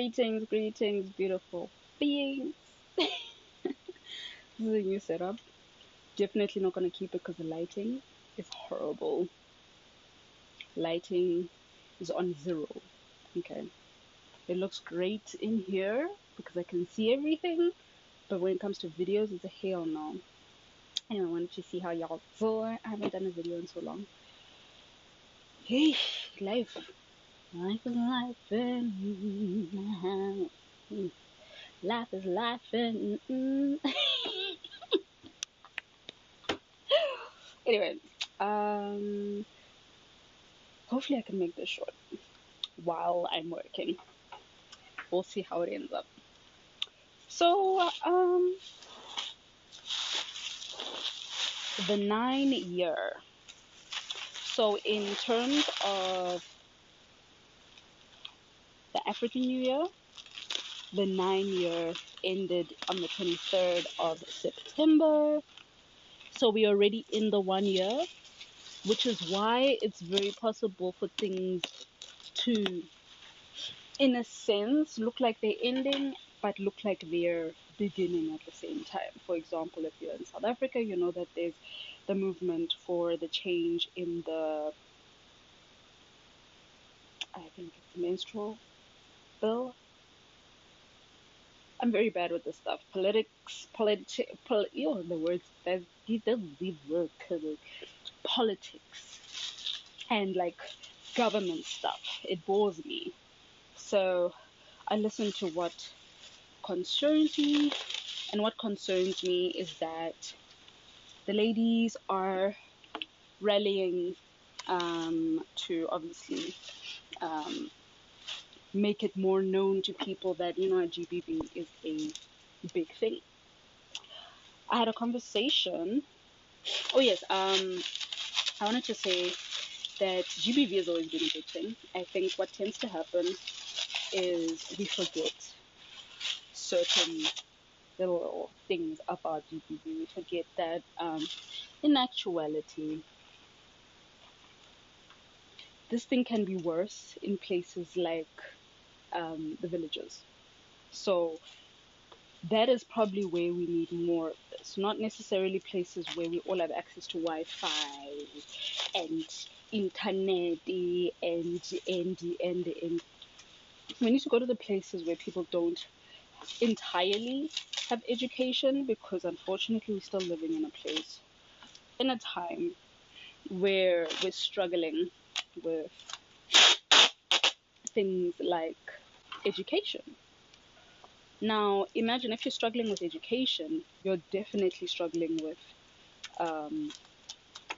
Greetings, beautiful beings. This is a new setup. Definitely not gonna keep it because the lighting is horrible. Lighting is on zero. Okay. It looks great in here because I can see everything, but when it comes to videos, it's a hell no. Anyway, I wanted to see how y'all doing. I haven't done a video in so long. Hey, life. Life is life and life is life and anyway, um, hopefully I can make this short while I'm working. We'll see how it ends up. So, the 9 year. So, in terms of the African New Year, the 9 year ended on the 23rd of September. So, we're already in the 1 year, which is why it's very possible for things to, in a sense, look like they're ending, but look like they're beginning at the same time. For example, if you're in South Africa, you know that there's the movement for the change in the, I think it's menstrual bill. I'm very bad with this stuff. The words that he doesn't even work. Politics and like government stuff. It bores me. So I listen to what concerns me, and what concerns me is that the ladies are rallying to obviously um, make it more known to people that GBV is a big thing. I had a conversation. Oh yes, I wanted to say that GBV has always been a big thing. I think what tends to happen is we forget certain little things about GBV. We forget that in actuality, this thing can be worse in places like the villages. So that is probably where we need more of this. Not necessarily places where we all have access to Wi-Fi and internet and we need to go to the places where people don't entirely have education, because unfortunately we're still living in a place, in a time where we're struggling with things like education. Now, imagine if you're struggling with education, you're definitely struggling with um,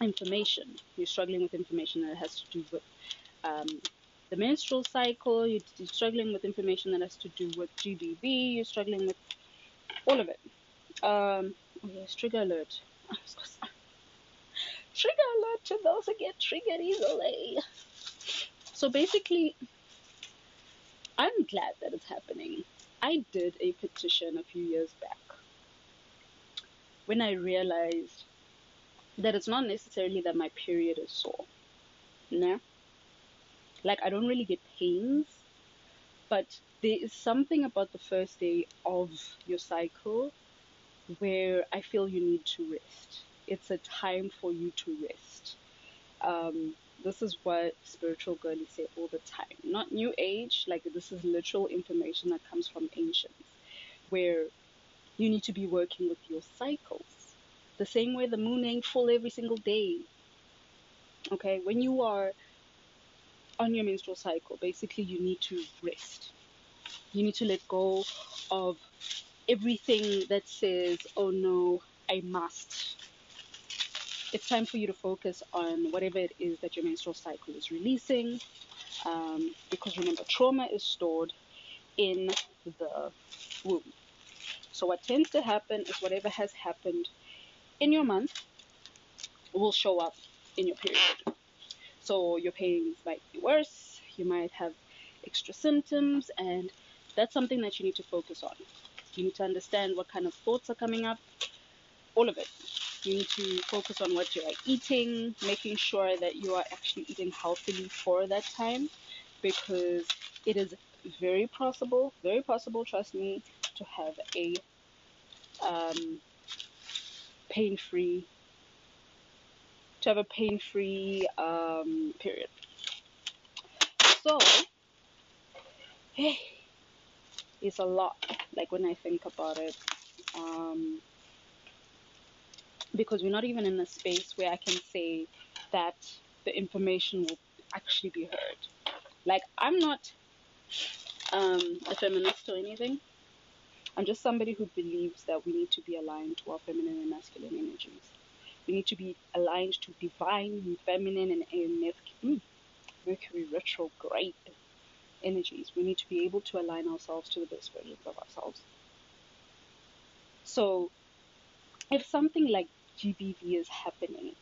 information. You're struggling with information that has to do with um, the menstrual cycle. You're struggling with information that has to do with GBV. You're struggling with all of it. Oh yes, trigger alert. Trigger alert to those who get triggered easily. So basically, I'm glad that it's happening. I did a petition a few years back when I realized that it's not necessarily that my period is sore. Nah. Like, I don't really get pains, but there is something about the first day of your cycle where I feel you need to rest. It's a time for you to rest. This is what spiritual girlies say all the time. Not new age, like this is literal information that comes from ancients, where you need to be working with your cycles. The same way the moon ain't full every single day. Okay, when you are on your menstrual cycle, basically you need to rest. You need to let go of everything that says, oh no, I must. It's time for you to focus on whatever it is that your menstrual cycle is releasing. Because remember, trauma is stored in the womb. So what tends to happen is whatever has happened in your month will show up in your period. So your pains might be worse, you might have extra symptoms, and that's something that you need to focus on. You need to understand what kind of thoughts are coming up, all of it. You need to focus on what you are eating, making sure that you are actually eating healthily for that time, because it is very possible, trust me, to have a um, pain-free, period. So, it's a lot. Like when I think about it, um, because we're not even in a space where I can say that the information will actually be heard. Like I'm not a feminist or anything. I'm just somebody who believes that we need to be aligned to our feminine and masculine energies. We need to be aligned to divine, feminine, and Mercury retrograde energies. We need to be able to align ourselves to the best versions of ourselves. So, if something like GBV is happening,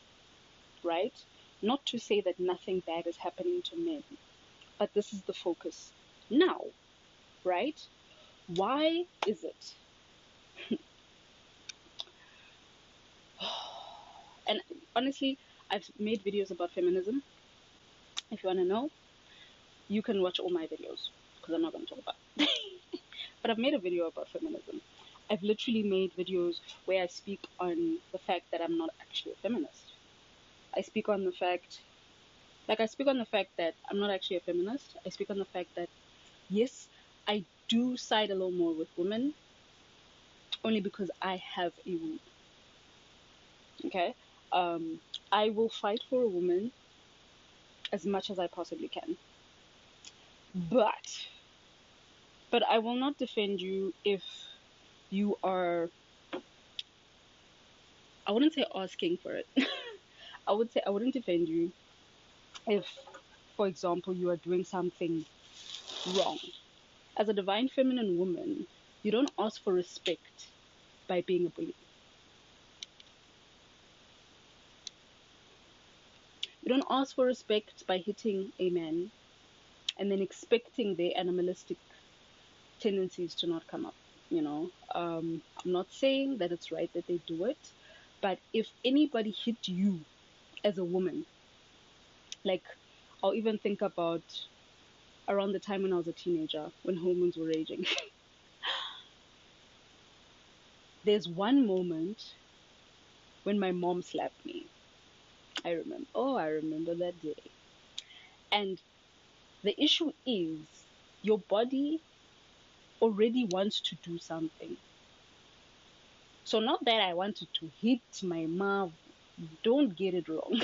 right? Not to say that nothing bad is happening to men, but this is the focus now, right? Why is it? And honestly, I've made videos about feminism. If you want to know, you can watch all my videos because I'm not going to talk about it. But I've made a video about feminism. I've literally made videos where I speak on the fact that I'm not actually a feminist. I speak on the fact, I speak on the fact that I'm not actually a feminist. I speak on the fact that, yes, I do side a little more with women only because I have a womb. Okay? Um, I will fight for a woman as much as I possibly can. But I will not defend you if you are, I wouldn't say asking for it. I would say I wouldn't defend you if, for example, you are doing something wrong. As a divine feminine woman, you don't ask for respect by being a bully. You don't ask for respect by hitting a man and then expecting their animalistic tendencies to not come up. I'm not saying that it's right that they do it, but if anybody hit you as a woman, like I'll even think about around the time when I was a teenager, when hormones were raging. There's one moment when my mom slapped me. I remember that day. And the issue is your body already wants to do something. So not that I wanted to hit my mom, don't get it wrong.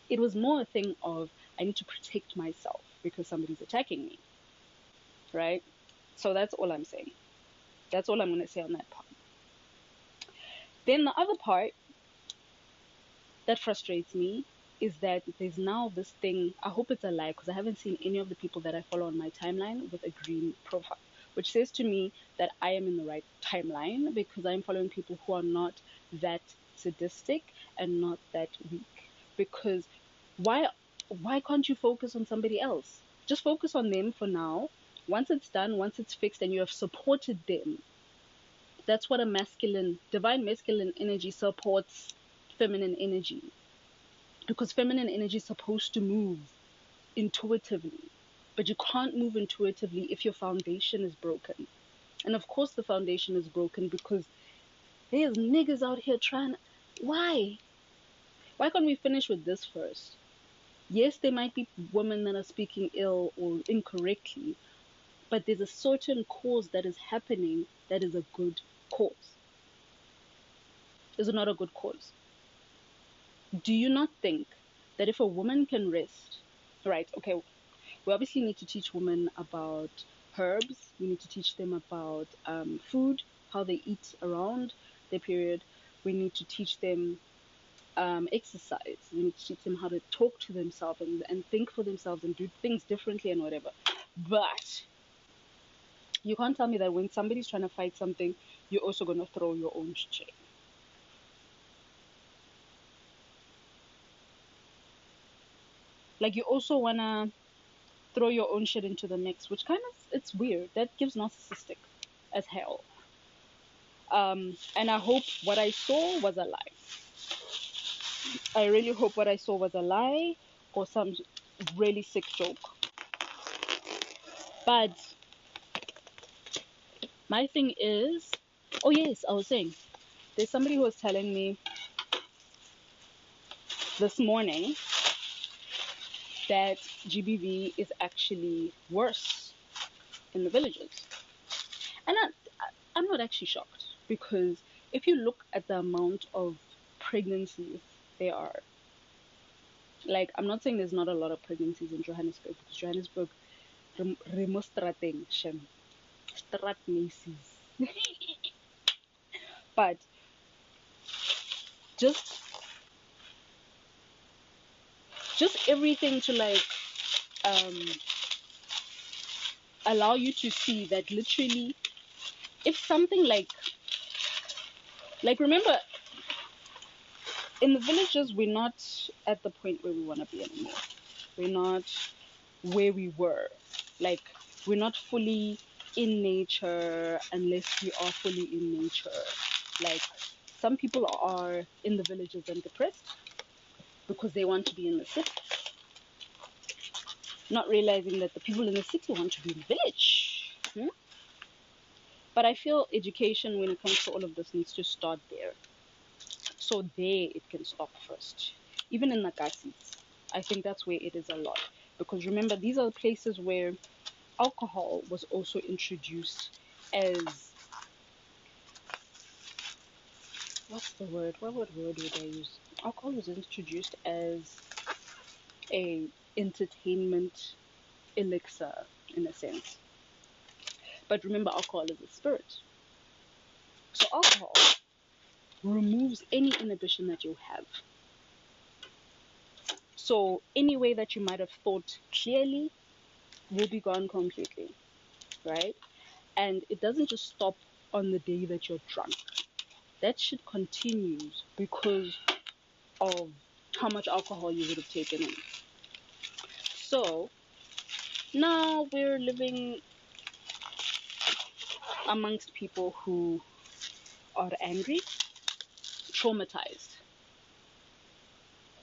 It was more a thing of I need to protect myself because somebody's attacking me. Right? So that's all I'm saying. That's all I'm going to say on that part. Then the other part that frustrates me is that there's now this thing. I hope it's a lie because I haven't seen any of the people that I follow on my timeline with a green profile, which says to me that I am in the right timeline because I'm following people who are not that sadistic and not that weak. Because why why can't you focus on somebody else? Just focus on them for now. Once it's done, once it's fixed, and you have supported them, that's what a divine masculine energy supports feminine energy. Because feminine energy is supposed to move intuitively. But you can't move intuitively if your foundation is broken. And of course, the foundation is broken because there's niggas out here trying. Why? Why can't we finish with this first? Yes, there might be women that are speaking ill or incorrectly, but there's a certain cause that is happening that is a good cause. Is it not a good cause? Do you not think that if a woman can rest, right? Okay, we obviously need to teach women about herbs. We need to teach them about food, how they eat around their period. We need to teach them exercise. We need to teach them how to talk to themselves and think for themselves and do things differently and whatever. But you can't tell me that when somebody's trying to fight something, you're also going to throw your own shit. Like you also want to throw your own shit into the mix, which kind of, it's weird. That gives narcissistic as hell. And I hope what I saw was a lie. I really hope what I saw was a lie or some really sick joke. But my thing is, oh yes, I was saying, there's somebody who was telling me this morning that GBV is actually worse in the villages. And I'm not actually shocked because if you look at the amount of pregnancies there are, like, I'm not saying there's not a lot of pregnancies in Johannesburg because Johannesburg, remo strateng, shem, strat Macy's. But just everything to like um allow you to see that literally if something like remember in the villages we're not at the point where we want to be anymore. We're not where we were. Like we're not fully in nature unless we are fully in nature. Like some people are in the villages and depressed because they want to be in the city, not realizing that the people in the city want to be in the village. Hmm? But I feel education when it comes to all of this needs to start there. So there it can stop first. Even in Nagasis, I think that's where it is a lot. Because remember, these are the places where alcohol was also introduced as what's the word? What word would I use? Alcohol was introduced as a entertainment elixir in a sense. But remember, alcohol is a spirit. So alcohol removes any inhibition that you have. So any way that you might have thought clearly will be gone completely, right? And it doesn't just stop on the day that you're drunk. That shit continues because of how much alcohol you would have taken in. So now we're living amongst people who are angry, traumatized,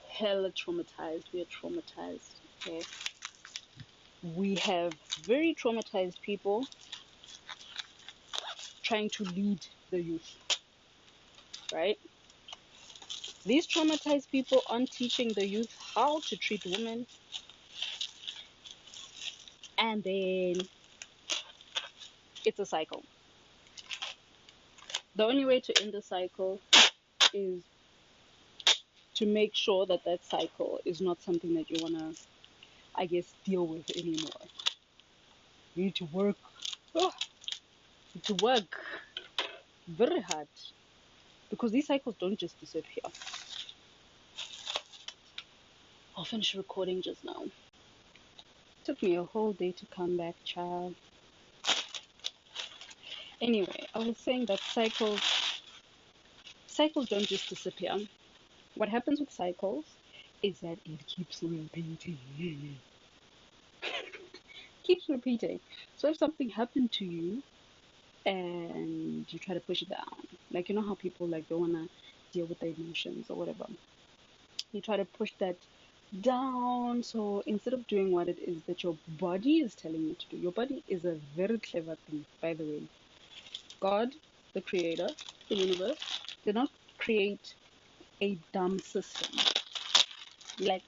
hella traumatized. We are traumatized. Okay, we have very traumatized people trying to lead the youth, right? These traumatized people aren't teaching the youth how to treat women, and then it's a cycle. The only way to end the cycle is to make sure that that cycle is not something that you want to, I guess, deal with anymore. You need to work. Oh, you need to work very hard because these cycles don't just disappear. I'll finish recording just now. Took me a whole day to come back, child. Anyway, I was saying that cycles don't just disappear. What happens with cycles is that it keeps repeating. Keeps repeating. So if something happened to you and you try to push it down, like you know how people like don't wanna deal with their emotions or whatever. You try to push that down. So instead of doing what it is that your body is telling you to do, your body is a very clever thing, by the way. God, the creator, the universe, did not create a dumb system. Like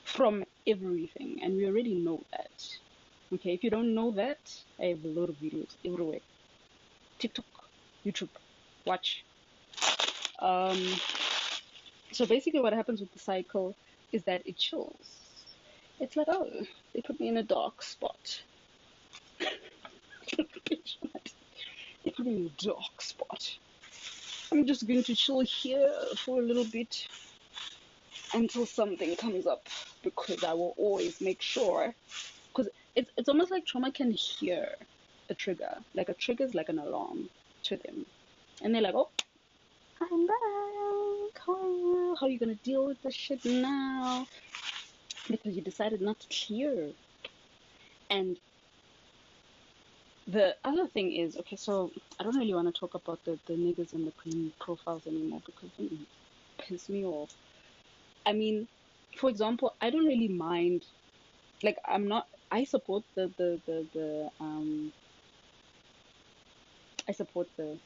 from everything, and we already know that. Okay, if you don't know that, I have a lot of videos everywhere. TikTok, YouTube, watch. Um, so basically, what happens with the cycle is that it chills. It's like, oh, they put me in a dark spot. They put me in a dark spot. I'm just going to chill here for a little bit until something comes up because I will always make sure. Because it's almost like trauma can hear a trigger. Like a trigger is like an alarm to them. And they're like, oh, I'm back. How are you going to deal with this shit now? Because you decided not to clear. And the other thing is, okay, so I don't really want to talk about the niggas and the clean profiles anymore because they piss me off. I mean, for example, I don't really mind. Like, I'm not I support the I support the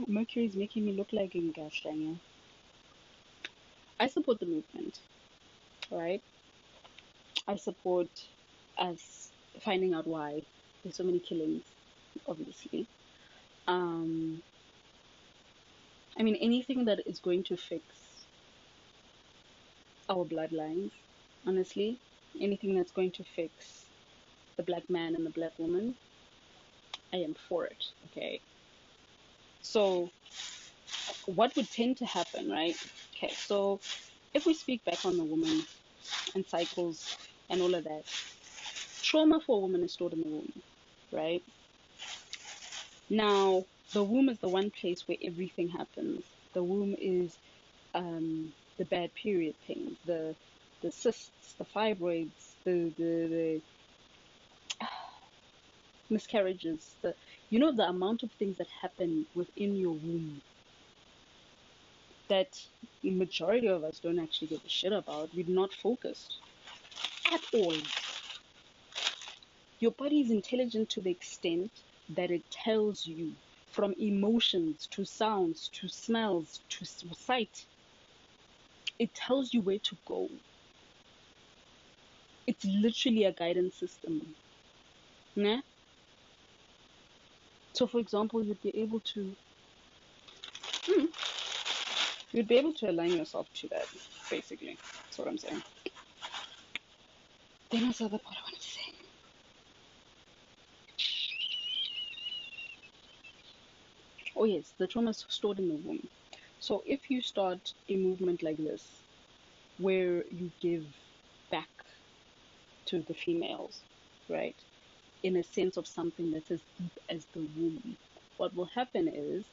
Mercury is making me look like a Ngashanya. I support the movement, right? I support us finding out why there's so many killings, obviously. Um, I mean, anything that is going to fix our bloodlines, honestly, anything that's going to fix the black man and the black woman, I am for it, okay? So, what would tend to happen, right? Okay, so if we speak back on the woman and cycles and all of that, trauma for a woman is stored in the womb, right? Now, the womb is the one place where everything happens. The womb is the bad period pains, the cysts, the fibroids, the miscarriages, the amount of things that happen within your womb that the majority of us don't actually give a shit about. We're not focused at all. Your body is intelligent to the extent that it tells you, from emotions to sounds to smells to sight, it tells you where to go. It's literally a guidance system. Nah? So for example, hmm, you'd be able to align yourself to that, basically. That's what I'm saying. Then what's the other part I wanted to say? Oh yes, the trauma is stored in the womb. So if you start a movement like this, where you give back to the females, right? In a sense of something that's as deep as the womb. What will happen is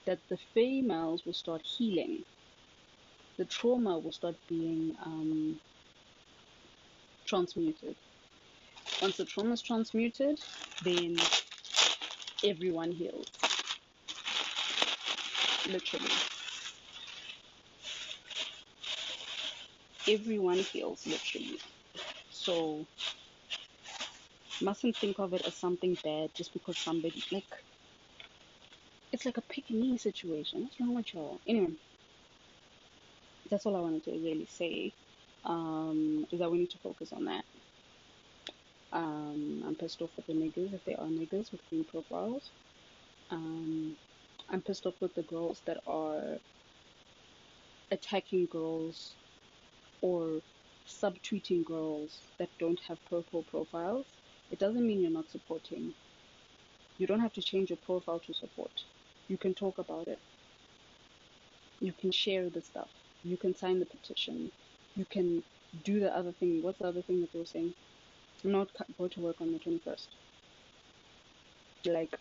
that the females will start healing. The trauma will start being transmuted. Once the trauma is transmuted, then everyone heals. Literally. Everyone heals, literally. So, mustn't think of it as something bad just because somebody, it's like a pick me situation. What's wrong with y'all? Anyway, that's all I wanted to really say. Is that we need to focus on that. I'm pissed off with the niggas, if they are niggas with green profiles. Um, I'm pissed off with the girls that are attacking girls or subtweeting girls that don't have purple profiles. It doesn't mean you're not supporting. You don't have to change your profile to support. You can talk about it. You can share the stuff. You can sign the petition. You can do the other thing. What's the other thing that they were saying? Not go to work on the 21st. Like,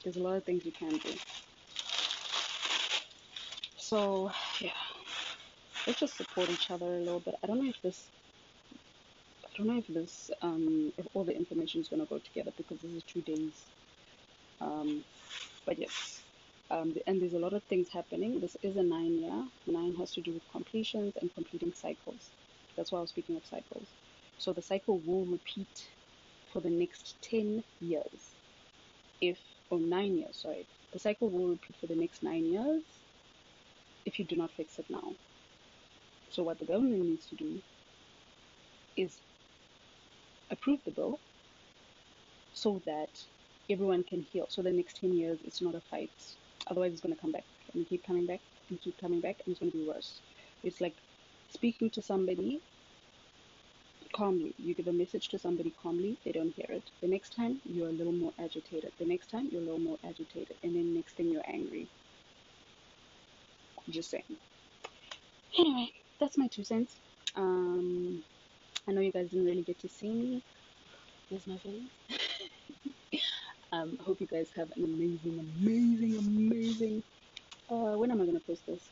there's a lot of things you can do. So, yeah, let's just support each other a little bit. If all the information is gonna go together because this is 2 days. But yes, and there's a lot of things happening. This is a 9 year. 9 has to do with completions and completing cycles. That's why I was speaking of cycles. So the cycle will repeat for the next 10 years. Or 9 years, sorry. The cycle will repeat for the next 9 years if you do not fix it now. So what the government needs to do is approve the bill so that everyone can heal. So the next 10 years, it's not a fight. Otherwise, it's going to come back and keep coming back and keep coming back, and it's going to be worse. It's like speaking to somebody calmly. You give a message to somebody calmly, they don't hear it. The next time, you're a little more agitated. The next time, you're a little more agitated. And then next thing, you're angry. Just saying. Anyway, that's my 2 cents. I know you guys didn't really get to see me. Here's my face. Hope you guys have an amazing. When am I gonna post this?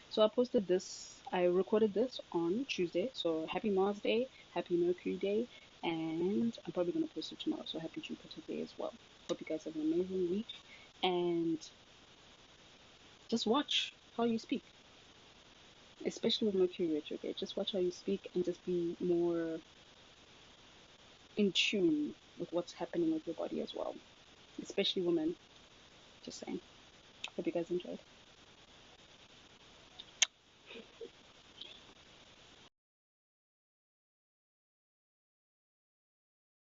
So I posted this. I recorded this on Tuesday. So happy Mars Day, happy Mercury Day, and I'm probably gonna post it tomorrow. So happy Jupiter Day as well. Hope you guys have an amazing week, and just watch how you speak. especially with Mercury retrograde. Just watch how you speak and just be more in tune with what's happening with your body as well, especially women. Just saying. Hope you guys enjoyed.